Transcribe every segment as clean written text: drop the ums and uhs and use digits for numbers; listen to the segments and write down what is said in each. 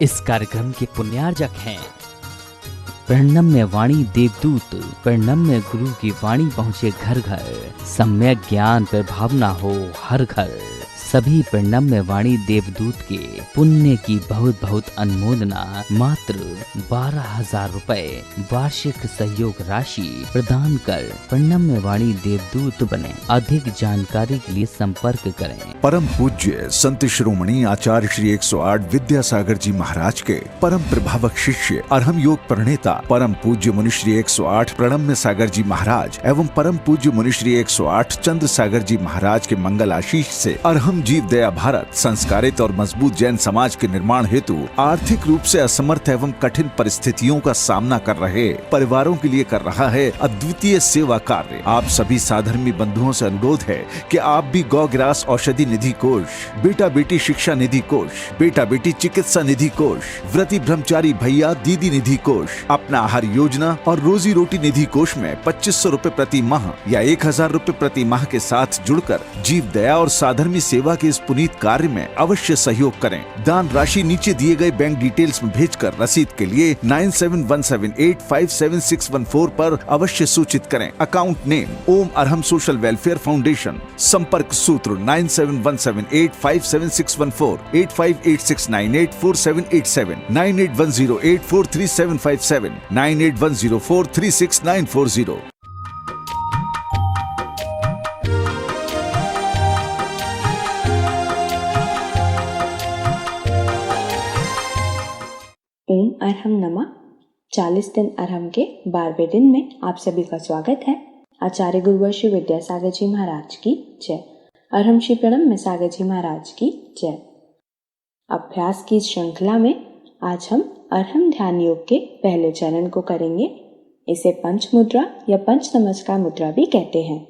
इस कार्यक्रम के पुण्यार्जक हैं प्रणम्य वाणी देवदूत। प्रणम्य गुरु की वाणी पहुँचे घर घर, सम्यक ज्ञान पर भावना हो हर घर। सभी प्रणम्य वाणी देवदूत के पुण्य की बहुत बहुत अनुमोदना मात्र 12,000 रुपए वार्षिक सहयोग राशि प्रदान कर प्रणम्य वाणी देवदूत बने। अधिक जानकारी के लिए संपर्क करें। परम पूज्य संत शिरोमणि आचार्य श्री 108 विद्यासागर जी महाराज के परम प्रभावक शिष्य अरहम योग प्रणेता परम पूज्य मुनिश्री 108 प्रणम्य सागर जी महाराज एवं परम पूज्य मुनिश्री 108 चंद्र सागर जी महाराज के मंगल आशीष से अरहम जीव दया भारत संस्कारित और मजबूत जैन समाज के निर्माण हेतु आर्थिक रूप से असमर्थ एवं कठिन परिस्थितियों का सामना कर रहे परिवारों के लिए कर रहा है अद्वितीय सेवा कार्य। आप सभी साधर्मी बंधुओं से अनुरोध है कि आप भी गौ ग्रास औषधि निधि कोष, बेटा बेटी शिक्षा निधि कोष, बेटा बेटी चिकित्सा निधि कोष, व्रती ब्रह्मचारी भैया दीदी निधि कोष, अपना आहार योजना और रोजी रोटी निधि कोष में 2500 रूपए प्रति माह या 1000 रूपए प्रति माह के साथ जुड़कर जीव दया और साधर्मी सेवा के इस पुनीत कार्य में अवश्य सहयोग करें। दान राशि नीचे दिए गए बैंक डिटेल्स में भेजकर रसीद के लिए 9717857614 पर अवश्य सूचित करें। अकाउंट नेम ओम अरहम सोशल वेलफेयर फाउंडेशन। संपर्क सूत्र 9717857614, 8586984787, 9810843757, 9810436940। ओम अरहम नमः। 40 दिन अरहम के 12वें दिन में आप सभी का स्वागत है। आचार्य गुरुवर श्री विद्यासागर जी महाराज की जय। अरहम श्री प्रणम्य सागर जी महाराज की जय। अभ्यास की श्रृंखला में आज हम अरहम ध्यान योग के पहले चरण को करेंगे। इसे पंच मुद्रा या पंच नमस्कार मुद्रा भी कहते हैं।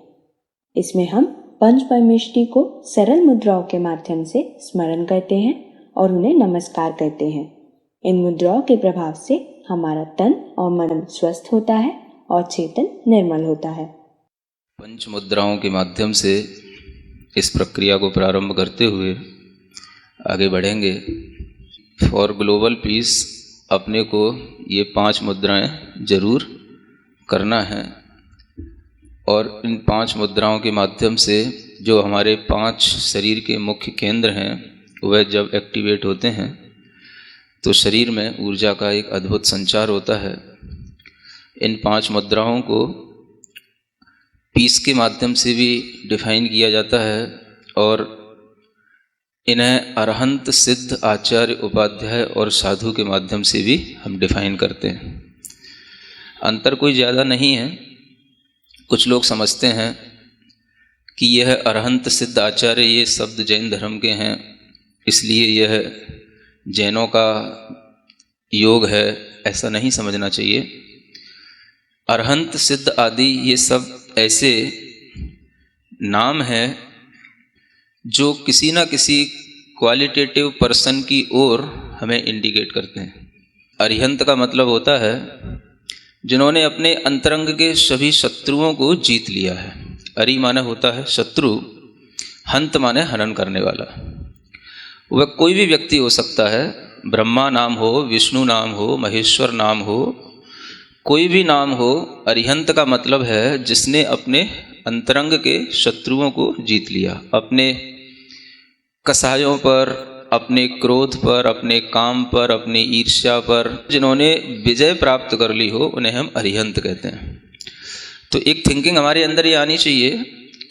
इसमें हम पंच परमेष्टि को सरल मुद्राओं के माध्यम से स्मरण करते हैं और उन्हें नमस्कार करते हैं। इन मुद्राओं के प्रभाव से हमारा तन और मन स्वस्थ होता है और चेतन निर्मल होता है। पंच मुद्राओं के माध्यम से इस प्रक्रिया को प्रारंभ करते हुए आगे बढ़ेंगे। फॉर ग्लोबल पीस अपने को ये 5 मुद्राएं जरूर करना है और इन 5 मुद्राओं के माध्यम से जो हमारे 5 शरीर के मुख्य केंद्र हैं वह जब एक्टिवेट होते हैं तो शरीर में ऊर्जा का एक अद्भुत संचार होता है। इन 5 मुद्राओं को पीस के माध्यम से भी डिफाइन किया जाता है और इन्हें अरहंत सिद्ध आचार्य उपाध्याय और साधु के माध्यम से भी हम डिफाइन करते हैं। अंतर कोई ज़्यादा नहीं है। कुछ लोग समझते हैं कि यह अरहंत सिद्ध आचार्य ये शब्द जैन धर्म के हैं इसलिए यह जैनों का योग है, ऐसा नहीं समझना चाहिए। अरहंत सिद्ध आदि ये सब ऐसे नाम हैं जो किसी न किसी क्वालिटेटिव पर्सन की ओर हमें इंडिकेट करते हैं। अरिहंत का मतलब होता है जिन्होंने अपने अंतरंग के सभी शत्रुओं को जीत लिया है। अरि माने होता है शत्रु, हंत माने हनन करने वाला। वह कोई भी व्यक्ति हो सकता है, ब्रह्मा नाम हो, विष्णु नाम हो, महेश्वर नाम हो, कोई भी नाम हो। अरिहंत का मतलब है जिसने अपने अंतरंग के शत्रुओं को जीत लिया। अपने कसायों पर, अपने क्रोध पर, अपने काम पर, अपनी ईर्ष्या पर जिन्होंने विजय प्राप्त कर ली हो उन्हें हम अरिहंत कहते हैं। तो एक थिंकिंग हमारे अंदर ये आनी चाहिए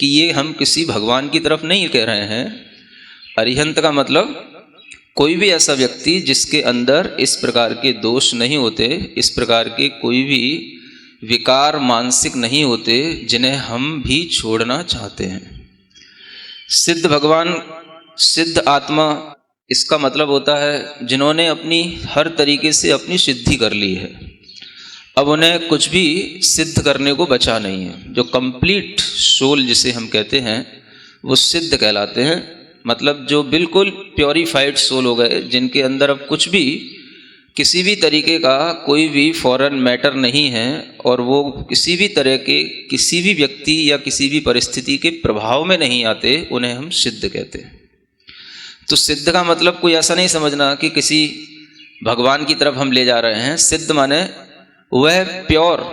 कि ये हम किसी भगवान की तरफ नहीं कह रहे हैं। अरिहंत का मतलब कोई भी ऐसा व्यक्ति जिसके अंदर इस प्रकार के दोष नहीं होते, इस प्रकार के कोई भी विकार मानसिक नहीं होते जिन्हें हम भी छोड़ना चाहते हैं। सिद्ध भगवान, सिद्ध आत्मा, इसका मतलब होता है जिन्होंने अपनी हर तरीके से अपनी सिद्धि कर ली है। अब उन्हें कुछ भी सिद्ध करने को बचा नहीं है। जो कंप्लीट सोल जिसे हम कहते हैं वो सिद्ध कहलाते हैं। मतलब जो बिल्कुल प्योरीफाइड सोल हो गए, जिनके अंदर अब कुछ भी किसी भी तरीके का कोई भी फॉरेन मैटर नहीं है और वो किसी भी तरह के किसी भी व्यक्ति या किसी भी परिस्थिति के प्रभाव में नहीं आते, उन्हें हम सिद्ध कहते हैं। तो सिद्ध का मतलब कोई ऐसा नहीं समझना कि किसी भगवान की तरफ हम ले जा रहे हैं। सिद्ध माने वह प्योर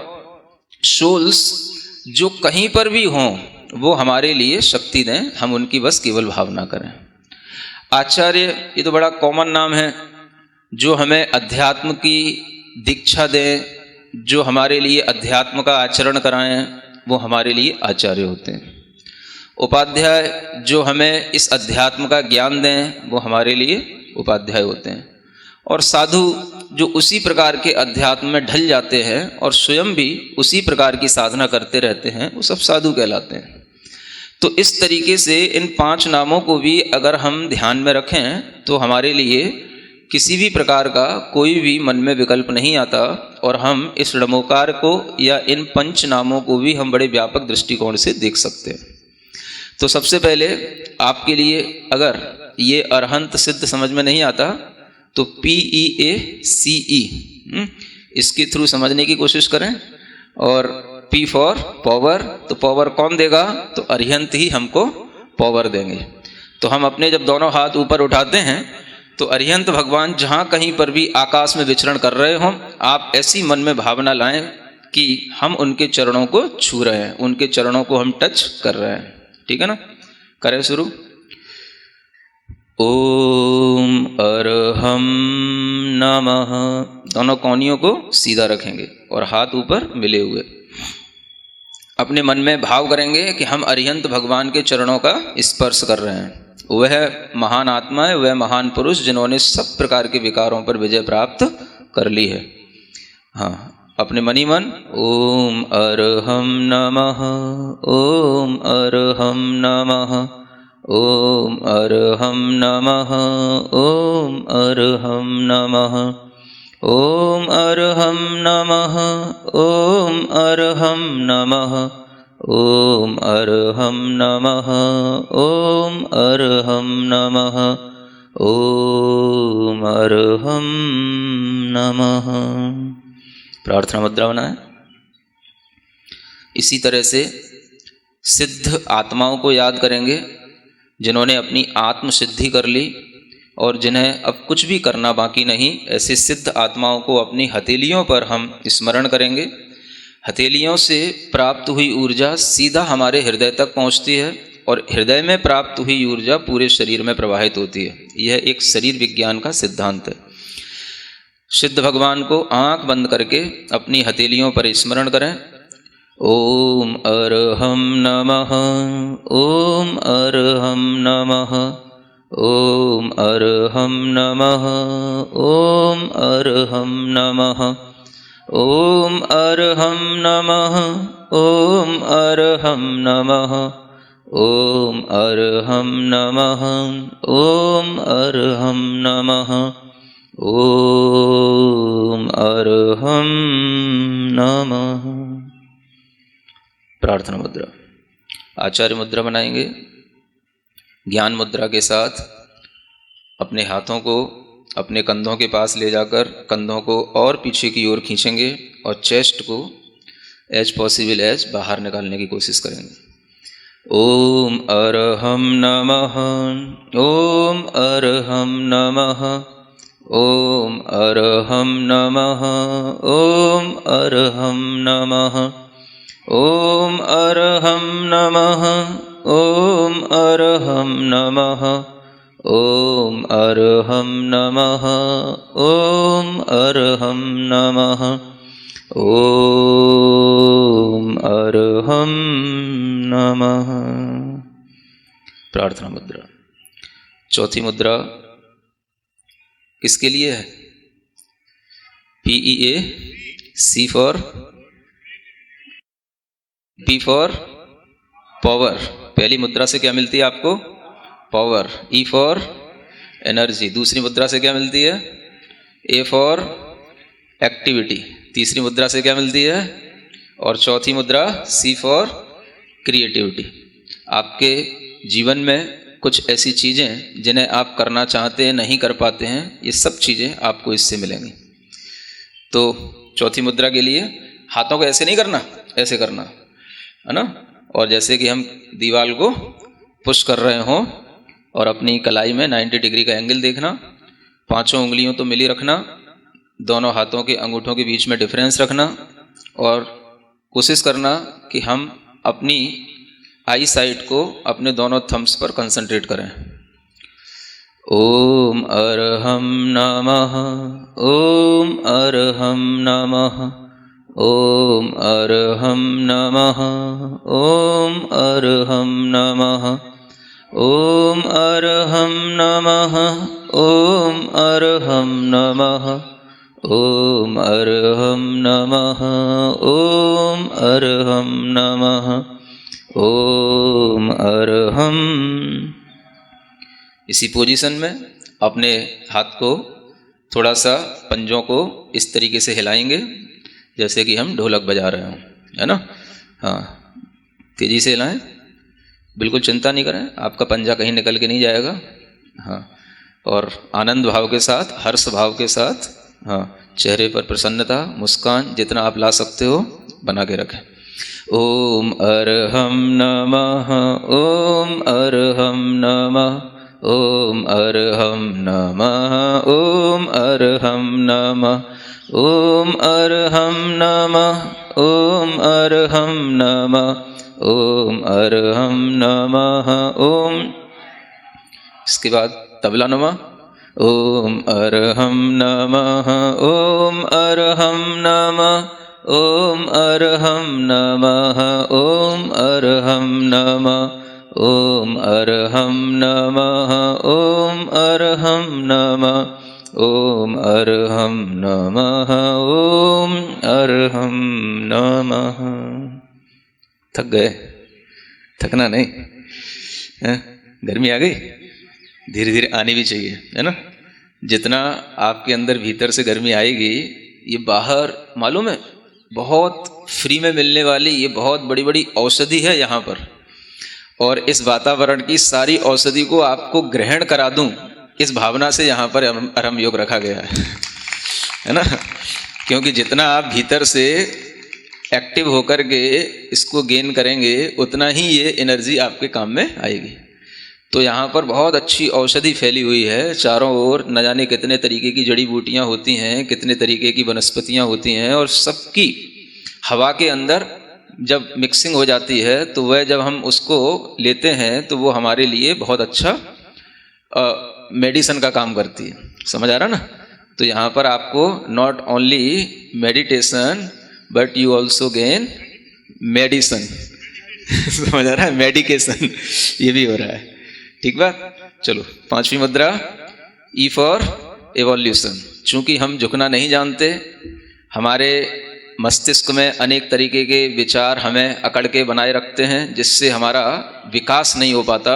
सोल्स जो कहीं पर भी हों वो हमारे लिए शक्ति दें, हम उनकी बस केवल भावना करें। आचार्य ये तो बड़ा कॉमन नाम है, जो हमें अध्यात्म की दीक्षा दें, जो हमारे लिए अध्यात्म का आचरण कराएं, वो हमारे लिए आचार्य होते हैं। उपाध्याय जो हमें इस अध्यात्म का ज्ञान दें, वो हमारे लिए उपाध्याय होते हैं। और साधु जो उसी प्रकार के अध्यात्म में ढल जाते हैं और स्वयं भी उसी प्रकार की साधना करते रहते हैं, वो सब साधु कहलाते हैं। तो इस तरीके से इन 5 नामों को भी अगर हम ध्यान में रखें तो हमारे लिए किसी भी प्रकार का कोई भी मन में विकल्प नहीं आता, और हम इस षडमोकार को या इन 5 नामों को भी हम बड़े व्यापक दृष्टिकोण से देख सकते हैं। तो सबसे पहले आपके लिए अगर ये अरहंत सिद्ध समझ में नहीं आता तो PEACE इसके थ्रू समझने की कोशिश करें। और P फॉर पावर, तो पावर कौन देगा? तो अरिहंत ही हमको पावर देंगे। तो हम अपने जब दोनों हाथ ऊपर उठाते हैं तो अरिहंत भगवान जहाँ कहीं पर भी आकाश में विचरण कर रहे हों, आप ऐसी मन में भावना लाएं कि हम उनके चरणों को छू रहे हैं, उनके चरणों को हम टच कर रहे हैं। ठीक है ना? करें शुरू। ओम अरहम नमः। दोनों कोहनियों को सीधा रखेंगे और हाथ ऊपर मिले हुए। अपने मन में भाव करेंगे कि हम अरिहंत भगवान के चरणों का स्पर्श कर रहे हैं। वह महान आत्मा है, वह महान पुरुष जिन्होंने सब प्रकार के विकारों पर विजय प्राप्त कर ली है। हाँ, अपने मनी मन ओम अरहम नमः, ओम अरहम नमः, ओम अरहम नमः, ओम अरहम नमः, ओम अरहम नमः, ओम अरहम नमः, ओम अरहम नमः, ओम अरहम नमः, ओम अरहम नमः। प्रार्थना मुद्रा बनाएं। इसी तरह से सिद्ध आत्माओं को याद करेंगे जिन्होंने अपनी आत्म सिद्धि कर ली और जिन्हें अब कुछ भी करना बाकी नहीं। ऐसे सिद्ध आत्माओं को अपनी हथेलियों पर हम स्मरण करेंगे। हथेलियों से प्राप्त हुई ऊर्जा सीधा हमारे हृदय तक पहुंचती है और हृदय में प्राप्त हुई ऊर्जा पूरे शरीर में प्रवाहित होती है। यह एक शरीर विज्ञान का सिद्धांत है। सिद्ध भगवान को आंख बंद करके अपनी हथेलियों पर स्मरण करें। ओम अरहम नमः, ओम अरहम नमः, ओम अरहम नमः, ओम अरहम नमः, ओम अरहम नमः, ओम अरहम नमः, ओम अरहम नमः, ओम अरहम नमः, ओम अरहम नमः। प्रार्थना मुद्रा। आचार्य मुद्रा बनाएंगे। ज्ञान मुद्रा के साथ अपने हाथों को अपने कंधों के पास ले जाकर कंधों को और पीछे की ओर खींचेंगे और चेस्ट को एज पॉसिबल एज बाहर निकालने की कोशिश करेंगे। ओम अरहम नमः, ओम अरहम नमः, ओम अरहम नमः, ओम अरहम नमः, ओम अरहम नमः, ओम अरहम नमः, ओम अरहम नमः, ओम अरहम नमः, ओम अरहम नमः। प्रार्थना मुद्रा। चौथी मुद्रा किसके लिए है? PEAC for P for power. पहली मुद्रा से क्या मिलती है आपको? पावर। E for energy. दूसरी मुद्रा से क्या मिलती है? A for activity. तीसरी मुद्रा से क्या मिलती है? और चौथी मुद्रा C फॉर क्रिएटिविटी। आपके जीवन में कुछ ऐसी चीज़ें जिन्हें आप करना चाहते हैं नहीं कर पाते हैं, ये सब चीज़ें आपको इससे मिलेंगी। तो चौथी मुद्रा के लिए हाथों को ऐसे नहीं करना, ऐसे करना है ना। और जैसे कि हम दीवार को पुश कर रहे हों और अपनी कलाई में 90 डिग्री का एंगल देखना, पांचों उंगलियों तो मिली रखना, दोनों हाथों के अंगूठों के बीच में डिफरेंस रखना और कोशिश करना कि हम अपनी आई साइट को अपने दोनों थम्स पर कंसंट्रेट करें। ओम अरहम नमः, ओम अरहम नमः, ओम अरहम नमः, ओम अरहम नमः, ओम अरहम नमः, ओम अरहम नमः, ओम अरहम नमः, ओम अरहम नमः, ओम अरहम। इसी पोजीशन में अपने हाथ को थोड़ा सा पंजों को इस तरीके से हिलाएंगे जैसे कि हम ढोलक बजा रहे हों, है ना। हाँ, तेजी से हिलाएं, बिल्कुल चिंता नहीं करें, आपका पंजा कहीं निकल के नहीं जाएगा। हाँ, और आनंद भाव के साथ, हर्ष भाव के साथ, हाँ, चेहरे पर प्रसन्नता, मुस्कान जितना आप ला सकते हो बना के रखें। ओम अरहम नमः, ओम अरहम नमः, ओम अरहम नमः, ओम अरहम नमः, ओम अरहम नमः, ओम अरहम नमः, ओम अरहम नमः, ओम। इसके बाद तबला नुमा। ओम अरहम नमः, ओम अरहम नमः, ओम अरहम नमः, ओम अरहम नमः, ओम अरहम नमः, ओम अरहम नमः, ओम अरहम नमः, ओम अरहम नमः। थक गए? थकना नहीं है? गर्मी आ गई, धीरे धीरे आनी भी चाहिए, है ना। जितना आपके अंदर भीतर से गर्मी आएगी, ये बाहर मालूम है बहुत फ्री में मिलने वाली ये बहुत बड़ी बड़ी औषधि है यहाँ पर, और इस वातावरण की सारी औषधि को आपको ग्रहण करा दूं, इस भावना से यहाँ पर अरहम योग रखा गया है ना। क्योंकि जितना आप भीतर से एक्टिव होकर के इसको गेन करेंगे उतना ही ये एनर्जी आपके काम में आएगी। तो यहाँ पर बहुत अच्छी औषधि फैली हुई है चारों ओर, न जाने कितने तरीके की जड़ी बूटियाँ होती हैं, कितने तरीके की वनस्पतियाँ होती हैं, और सबकी हवा के अंदर जब मिक्सिंग हो जाती है तो वह जब हम उसको लेते हैं तो वो हमारे लिए बहुत अच्छा मेडिसिन का काम करती है। समझ आ रहा ना। तो यहाँ पर आपको not only meditation but you also gain medicine. समझ आ रहा है, मेडिकेशन ये भी हो रहा है। ठीक बात। चलो, पांचवी मुद्रा, ई फॉर एवोल्यूशन। चूंकि हम झुकना नहीं जानते, हमारे मस्तिष्क में अनेक तरीके के विचार हमें अकड़ के बनाए रखते हैं जिससे हमारा विकास नहीं हो पाता,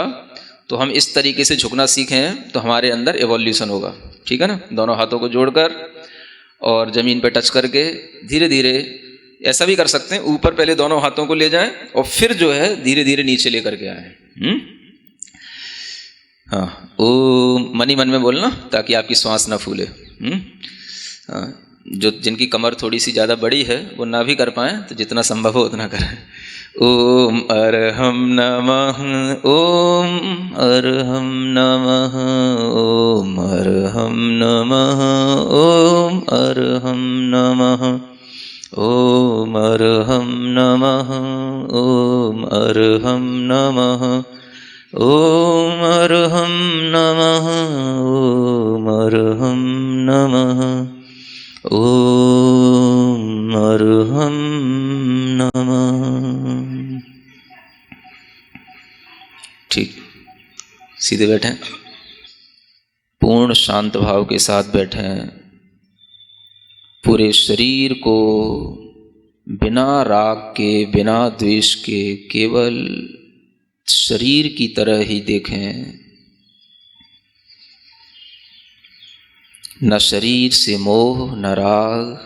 तो हम इस तरीके से झुकना सीखें तो हमारे अंदर एवोल्यूशन होगा। ठीक है ना। दोनों हाथों को जोड़कर और ज़मीन पे टच करके धीरे धीरे, ऐसा भी कर सकते हैं ऊपर पहले दोनों हाथों को ले जाएं और फिर जो है धीरे धीरे नीचे लेकर के आए। हाँ, ओम मन ही मन में बोलना ताकि आपकी श्वास ना फूले। हाँ, जो जिनकी कमर थोड़ी सी ज़्यादा बड़ी है वो ना भी कर पाएँ तो जितना संभव हो उतना करें। ओम अरहम नमः, ओम अरहम नमः, ओम अरहम नमः, ओम अरहम नमः, ओम अरहम नमः, ओम अरहम नमः, ओम अरहम नमः, ओम अरहम नमः, ओम अरहम नमः। ठीक, सीधे बैठें, पूर्ण शांत भाव के साथ बैठें। पूरे शरीर को बिना राग के, बिना द्वेष के, केवल शरीर की तरह ही देखें। न शरीर से मोह, न राग,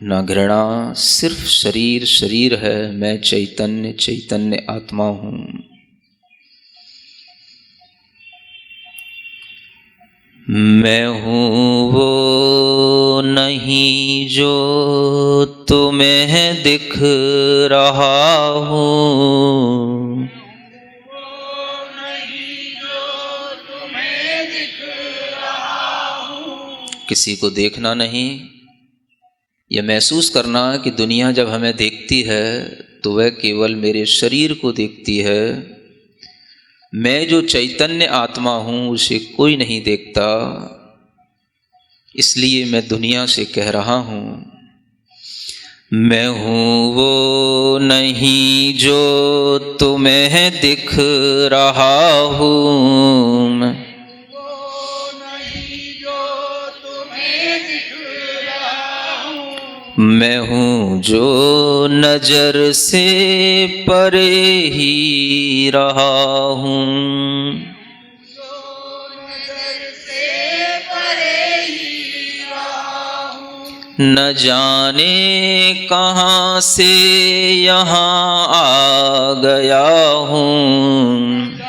न घृणा, सिर्फ शरीर शरीर है। मैं चैतन्य चैतन्य आत्मा हूँ। मैं हूँ वो नहीं जो तुम्हें दिख रहा हूँ। किसी को देखना नहीं, यह महसूस करना कि दुनिया जब हमें देखती है तो वह केवल मेरे शरीर को देखती है। मैं जो चैतन्य आत्मा हूँ उसे कोई नहीं देखता, इसलिए मैं दुनिया से कह रहा हूँ, मैं हूँ वो नहीं जो तुम्हें दिख रहा हूँ। मैं हूँ जो नजर से परे ही रहा हूँ। न जाने कहाँ से यहाँ आ गया हूँ।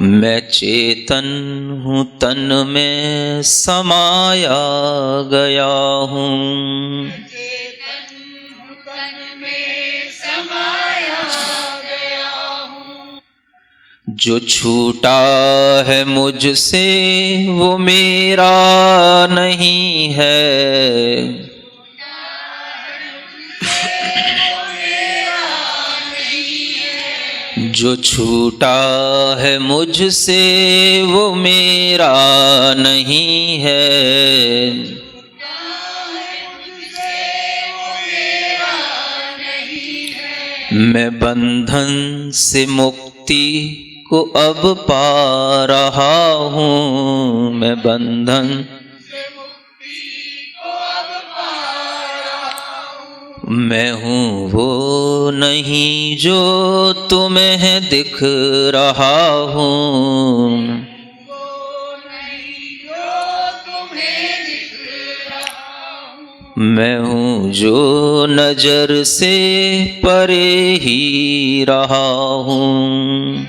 मैं चेतन हूँ, तन में समाया गया हूँ। जो छूटा है मुझसे वो मेरा नहीं है। जो छूटा है मुझसे वो मेरा नहीं है। मैं बंधन से मुक्ति को अब पा रहा हूँ। मैं बंधन मैं हूँ वो नहीं जो तुम्हें दिख रहा हूँ। मैं हूँ जो नजर से परे ही रहा हूँ।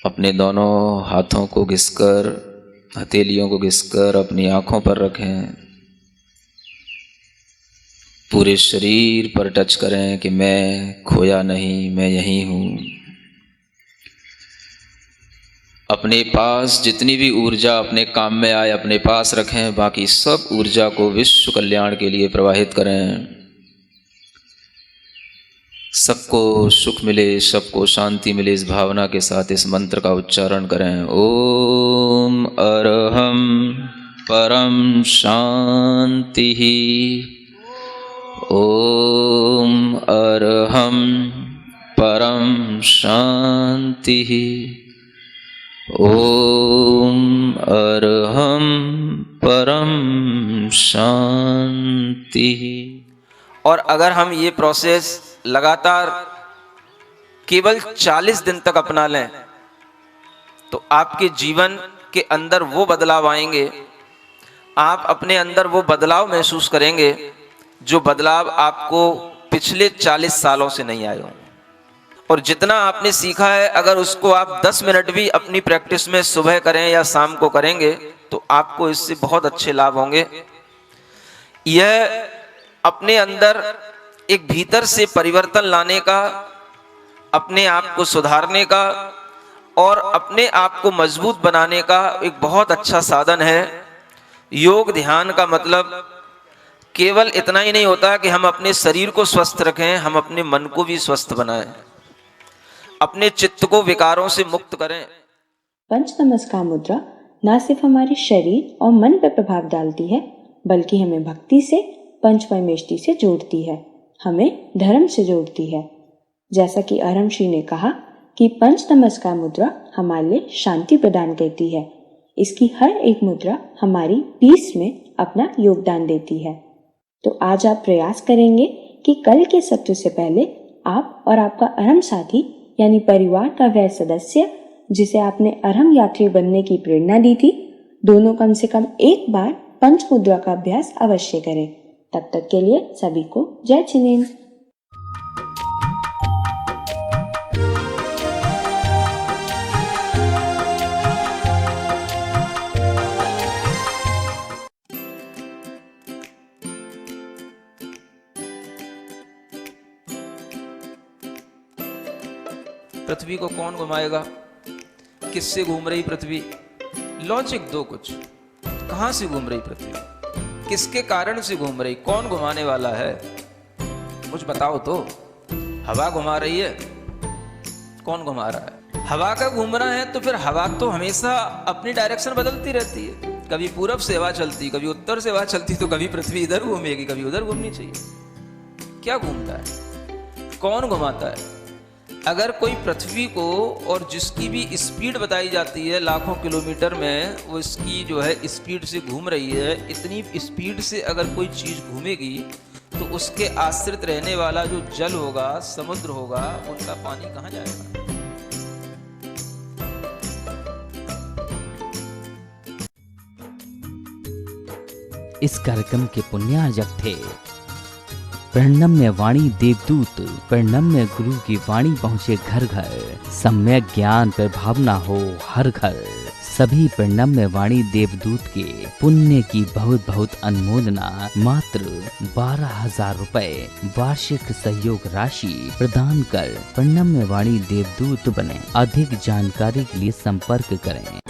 अपने दोनों हाथों को घिसकर, हथेलियों को घिसकर अपनी आंखों पर रखें। पूरे शरीर पर टच करें कि मैं खोया नहीं, मैं यहीं हूँ। अपने पास जितनी भी ऊर्जा अपने काम में आए अपने पास रखें। बाकी सब ऊर्जा को विश्व कल्याण के लिए प्रवाहित करें। सबको सुख मिले, सबको शांति मिले, इस भावना के साथ इस मंत्र का उच्चारण करें। ओम अरहम परम शांति। ओम अरहम परम शांति। ओम अरहम परम शांति। और अगर हम ये प्रोसेस लगातार केवल 40 दिन तक अपना लें तो आपके जीवन के अंदर वो बदलाव आएंगे। आप अपने अंदर वो बदलाव महसूस करेंगे जो बदलाव आपको पिछले 40 सालों से नहीं आए हों। और जितना आपने सीखा है अगर उसको आप 10 मिनट भी अपनी प्रैक्टिस में सुबह करें या शाम को करेंगे तो आपको इससे बहुत अच्छे लाभ होंगे। यह अपने अंदर एक भीतर से परिवर्तन लाने का, अपने आप को सुधारने का और अपने आप को मजबूत बनाने का एक बहुत अच्छा साधन है। योग ध्यान का मतलब केवल इतना ही नहीं होता कि हम अपने शरीर को स्वस्थ रखें, हम अपने मन को भी स्वस्थ बनाएं, अपने चित्त को विकारों से मुक्त करें। पंच नमस्कार मुद्रा न सिर्फ हमारे शरीर और मन पर प्रभाव डालती है बल्कि हमें भक्ति से, पंच परमेष्टि से जोड़ती है, हमें धर्म से जोड़ती है। जैसा कि अरहम ने कहा कि पंच नमस्कार मुद्रा हमारे लिए शांति प्रदान करती है। इसकी हर एक मुद्रा हमारी पीस में अपना योगदान देती है। तो आज आप प्रयास करेंगे कि कल के सत्र से पहले आप और आपका अरहम साथी यानी परिवार का वह सदस्य जिसे आपने अरहम यात्री बनने की प्रेरणा दी थी, दोनों कम से कम एक बार पंच मुद्रा का अभ्यास अवश्य करें। तब तक के लिए सभी को जय जिनेन्द्र। पृथ्वी को कौन घुमाएगा, किससे घूम रही पृथ्वी, लॉजिक दो कुछ, कहां से घूम रही पृथ्वी, किसके कारण से घूम रही, कौन घुमाने वाला है, कुछ बताओ तो। हवा घुमा रही है, कौन घुमा रहा है, हवा का घूमना है तो फिर हवा तो हमेशा अपनी डायरेक्शन बदलती रहती है, कभी पूरब से हवा चलती, कभी उत्तर से हवा चलती, तो कभी पृथ्वी इधर घूमेगी, कभी उधर घूमनी चाहिए। क्या घूमता है, कौन घुमाता है। अगर कोई पृथ्वी को, और जिसकी भी स्पीड बताई जाती है लाखों किलोमीटर में, वो इसकी जो है स्पीड से घूम रही है, इतनी स्पीड से अगर कोई चीज घूमेगी तो उसके आश्रित रहने वाला जो जल होगा, समुद्र होगा, उनका पानी कहाँ जाएगा। इस कार्यक्रम के पुण्यार्जक थे प्रणम्य वाणी देवदूत। प्रणम्य गुरु की वाणी पहुँचे घर घर, सम्यक ज्ञान पर भावना हो हर घर। सभी प्रणम्य वाणी देवदूत के पुण्य की बहुत बहुत अनुमोदना मात्र 12,000 रुपए वार्षिक सहयोग राशि प्रदान कर प्रणम्य वाणी देवदूत बने। अधिक जानकारी के लिए संपर्क करें।